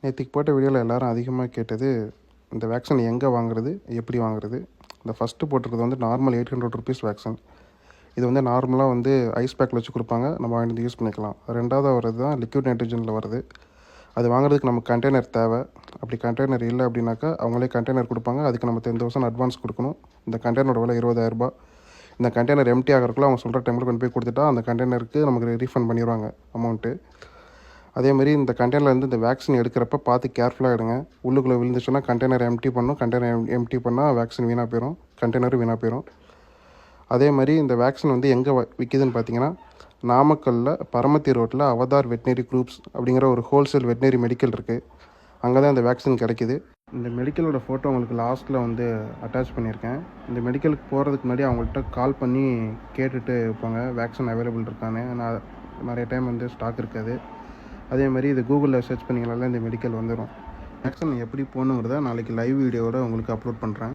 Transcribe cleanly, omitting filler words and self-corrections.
நேற்றுக்கு போட்ட வீடியோவில் எல்லோரும் அதிகமாக கேட்டது இந்த வேக்சின் எங்கே வாங்குறது, எப்படி வாங்குறது. இந்த ஃபஸ்ட்டு போட்டிருக்கிறது வந்து நார்மல் 800 ருபீஸ் வேக்சின். இது வந்து நார்மலாக வந்து ஐஸ் பேக்கில் வச்சு கொடுப்பாங்க, நம்ம வாங்கிட்டு வந்து யூஸ் பண்ணிக்கலாம். ரெண்டாவது வர்றது தான் லிக்விட் நைட்ரஜனில் வருது. அது வாங்குறதுக்கு நமக்கு கண்டெய்னர் தேவை. அப்படி கண்டெய்னர் இல்லை அப்படின்னாக்கா அவங்களே கண்டெய்னர் கொடுப்பாங்க. அதுக்கு நம்ம 10,000 அட்வான்ஸ் கொடுக்கணும். இந்த கண்டெய்னரோட விலை 20,000 ரூபா. இந்த கண்டெய்னர் எம்டி ஆகிறதுக்குள்ள அவங்க சொல்கிற டைமில் கொண்டு போய் கொடுத்துட்டா அந்த கண்டெய்னருக்கு நமக்கு ரீஃபண்ட் பண்ணிடுவாங்க அமௌண்ட்டு. அதேமாதிரி இந்த கண்டெய்னர்லேருந்து இந்த வேக்சின் எடுக்கிறப்ப பார்த்து கேர்ஃபுல்லாக எடுங்க. உள்ளுக்குள்ளே விழுந்துச்சுன்னா கண்டெய்னர் எம்டி பண்ணணும். கண்டெய்னர் எம்டி பண்ணால் வேக்சின் வீணாக போயிடும், கண்டெய்னரும் வீணாக போயிடும். அதே மாதிரி இந்த வேக்சின் வந்து எங்கே விற்கிதுன்னு பார்த்தீங்கன்னா, நாமக்கல்லில் பரமத்தி ரோட்டில் அவதார் வெட்னரி குரூப்ஸ் அப்படிங்கிற ஒரு ஹோல்சேல் வெட்னரி மெடிக்கல் இருக்குது. அங்கே தான் இந்த வேக்சின் கிடைக்கிது. இந்த மெடிக்கலோட ஃபோட்டோ உங்களுக்கு லாஸ்ட்டில் வந்து அட்டாச் பண்ணியிருக்கேன். இந்த மெடிக்கலுக்கு போகிறதுக்கு முன்னாடி அவங்கள்ட்ட கால் பண்ணி கேட்டுட்டு இருப்பாங்க வேக்சின் அவைலபிள் இருக்கான்னு. நான் நிறைய டைம் வந்து ஸ்டாக் இருக்காது. அதே மாதிரி இது கூகுளில் சர்ச் பண்ணிங்கனால இந்த மெடிக்கல் வந்துடும். வேக்சின் எப்படி போகணுங்கிறத நாளைக்கு லைவ் வீடியோவோட உங்களுக்கு அப்லோட் பண்ணுறேன்.